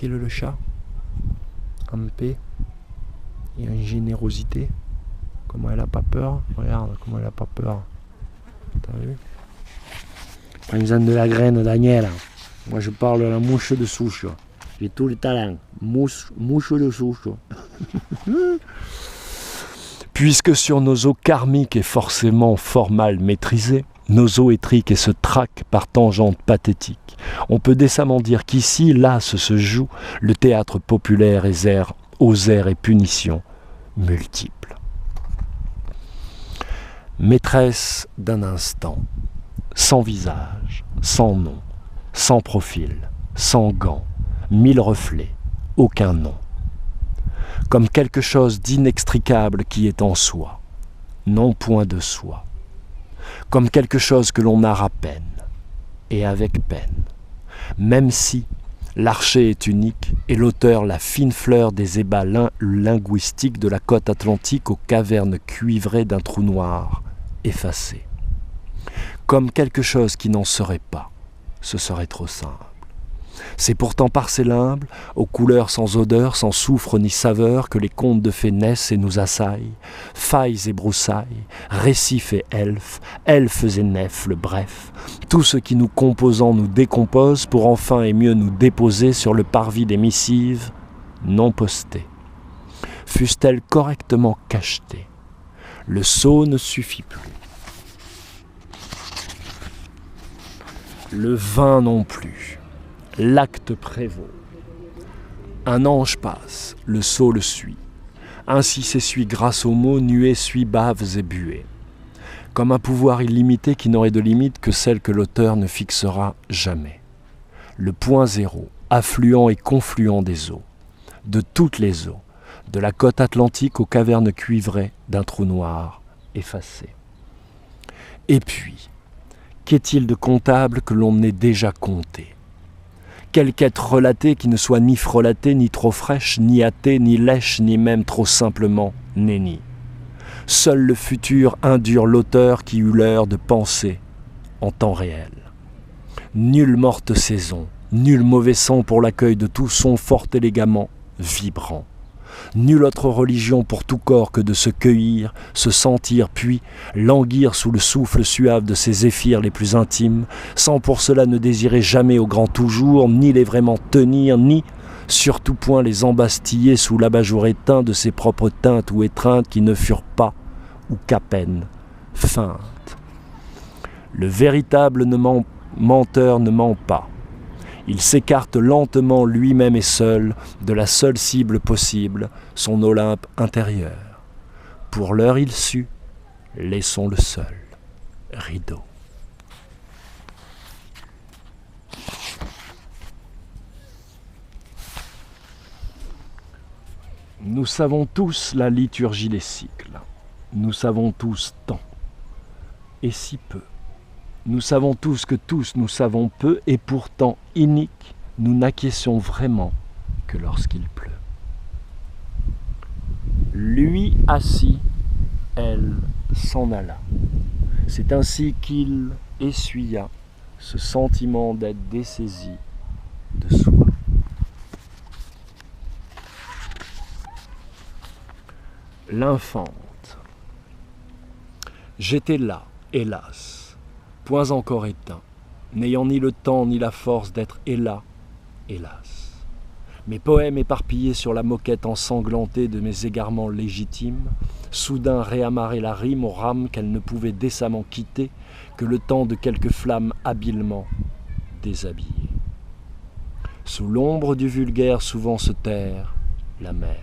tranquille le chat, en paix et en générosité. Comment elle a pas peur, regarde comment elle a pas peur. T'as vu? Prends-en de la graine, Daniel. Moi je parle de la mouche de souche. J'ai tout le talent. Mouche de souche. Puisque sur nos os karmiques et forcément fort mal maîtrisés, nos os étriquent et se traquent par tangentes pathétiques, on peut décemment dire qu'ici, là, se joue le théâtre populaire aux airs et punitions multiples. Maîtresse d'un instant, sans visage, sans nom, sans profil, sans gants, 1000 reflets, aucun nom. Comme quelque chose d'inextricable qui est en soi, non point de soi. Comme quelque chose que l'on narre à peine, et avec peine, même si l'archer est unique et l'auteur la fine fleur des ébats linguistiques de la côte atlantique aux cavernes cuivrées d'un trou noir effacé. Comme quelque chose qui n'en serait pas, ce serait trop simple. C'est pourtant par ces limbes, aux couleurs sans odeur, sans soufre ni saveur, que les contes de fées naissent et nous assaillent, failles et broussailles, récifs et elfes et nefles, bref, tout ce qui nous composant nous décompose pour enfin et mieux nous déposer sur le parvis des missives non postées. Fussent-elles correctement cachetées, le sceau ne suffit plus. Le vin non plus. L'acte prévaut. Un ange passe, le sceau le suit. Ainsi s'essuie grâce aux mots, nuées suit baves et buées. Comme un pouvoir illimité qui n'aurait de limite que celle que l'auteur ne fixera jamais. Le point zéro, affluent et confluent des eaux, de toutes les eaux, de la côte atlantique aux cavernes cuivrées d'un trou noir effacé. Et puis, qu'est-il de comptable que l'on ait déjà compté ? Quelle quête relatée qui ne soit ni frelatée, ni trop fraîche, ni hâtée, ni lèche, ni même trop simplement nennie. Seul le futur indure l'auteur qui eut l'heure de penser en temps réel. Nulle morte saison, nul mauvais son pour l'accueil de tout son fort élégamment vibrant. Nulle autre religion pour tout corps que de se cueillir, se sentir, puis languir sous le souffle suave de ses zéphyrs les plus intimes, sans pour cela ne désirer jamais au grand toujours, ni les vraiment tenir, ni, surtout point les embastiller sous l'abat-jour éteint de ses propres teintes ou étreintes qui ne furent pas, ou qu'à peine, feintes. Le véritable menteur ne ment pas. Il s'écarte lentement lui-même et seul de la seule cible possible, son Olympe intérieur. Pour l'heure il sut, laissons le seul rideau. Nous savons tous la liturgie des cycles. Nous savons tous tant, et si peu. Nous savons tous que tous nous savons peu, et pourtant, iniques, nous n'acquiesçons vraiment que lorsqu'il pleut. Lui assis, elle s'en alla. C'est ainsi qu'il essuya ce sentiment d'être dessaisi de soi. L'infante. J'étais là, hélas. Point encore éteint, n'ayant ni le temps ni la force d'être hélas, hélas. Mes poèmes éparpillés sur la moquette ensanglantée de mes égarements légitimes, soudain réamarrer la rime aux rames qu'elle ne pouvait décemment quitter que le temps de quelques flammes habilement déshabillées. Sous l'ombre du vulgaire souvent se terre la mer.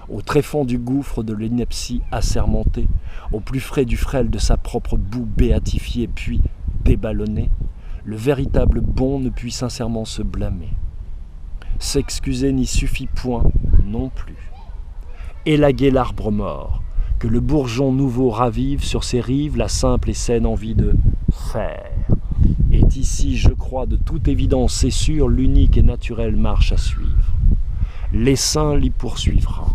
Au tréfonds du gouffre de l'ineptie assermentée, au plus frais du frêle de sa propre boue béatifiée puis déballonnée, le véritable bon ne puis sincèrement se blâmer. S'excuser n'y suffit point non plus. Élaguer l'arbre mort, que le bourgeon nouveau ravive sur ses rives la simple et saine envie de faire, est ici, je crois, de toute évidence et sûre, l'unique et naturelle marche à suivre. L'essaim l'y poursuivra.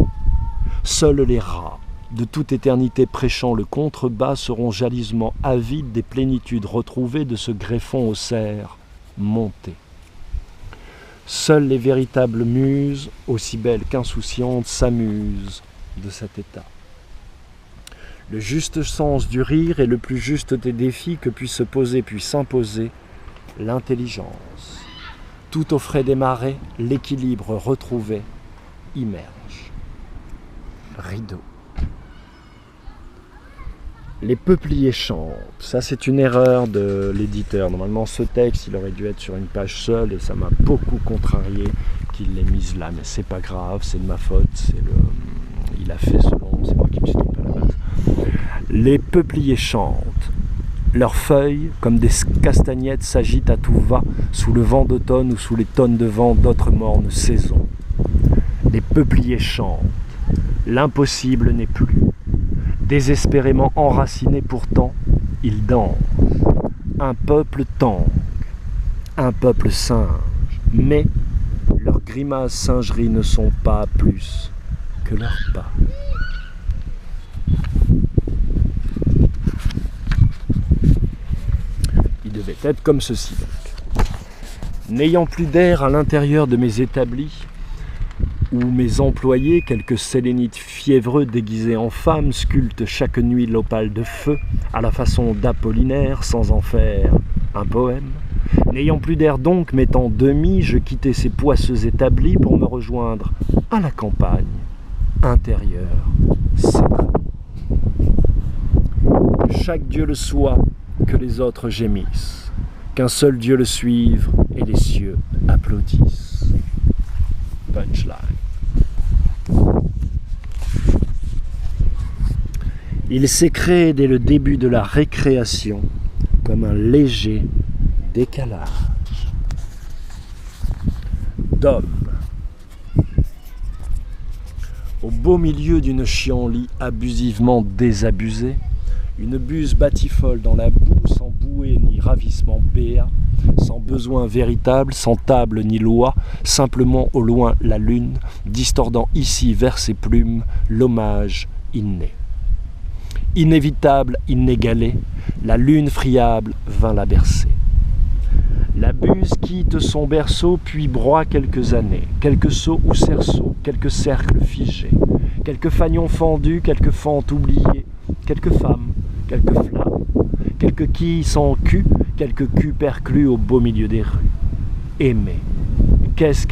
Seuls les rats, de toute éternité prêchant le contrebas, seront jalousement avides des plénitudes retrouvées de ce greffon au cerf monté. Seules les véritables muses, aussi belles qu'insouciantes, s'amusent de cet état. Le juste sens du rire est le plus juste des défis que puisse se poser puis s'imposer l'intelligence. Tout au frais des marées, l'équilibre retrouvé immerge. Rideau. Les peupliers chantent. Ça, c'est une erreur de l'éditeur. Normalement, ce texte, il aurait dû être sur une page seule et ça m'a beaucoup contrarié qu'il l'ait mise là. Mais c'est pas grave, c'est de ma faute. Il a fait selon, c'est moi qui me suis trompé à la base. Les peupliers chantent. Leurs feuilles, comme des castagnettes, s'agitent à tout va sous le vent d'automne ou sous les tonnes de vent d'autres mornes saisons. Les peupliers chantent. L'impossible n'est plus. Désespérément enracinés pourtant, ils dansent. Un peuple tangue, un peuple singe, mais leurs grimaces singeries ne sont pas plus que leurs pas. Il devait être comme ceci donc. N'ayant plus d'air à l'intérieur de mes établis, où mes employés, quelques sélénites fiévreux déguisés en femmes, sculptent chaque nuit l'opale de feu, à la façon d'Apollinaire, sans en faire un poème. N'ayant plus d'air donc, m'étant demi, je quittais ces poisseux établis pour me rejoindre à la campagne intérieure. Que chaque Dieu le soit, que les autres gémissent, qu'un seul Dieu le suive et les cieux applaudissent. Punchline. Il s'est créé dès le début de la récréation comme un léger décalage d'homme. Au beau milieu d'une chienlit abusivement désabusée, une buse batifole dans la boue, sans bouée ni ravissement béat, sans besoin véritable, sans table ni loi, simplement au loin la lune, distordant ici vers ses plumes l'hommage inné. Inévitable, inégalée, la lune friable vint la bercer. La buse quitte son berceau, puis broie quelques années, quelques sauts ou cerceaux, quelques cercles figés, quelques fanions fendus, quelques fentes oubliées, quelques femmes, quelques flammes, quelques quilles sans cul, quelques culs perclus au beau milieu des rues. Aimer, qu'est-ce qu'aimer ?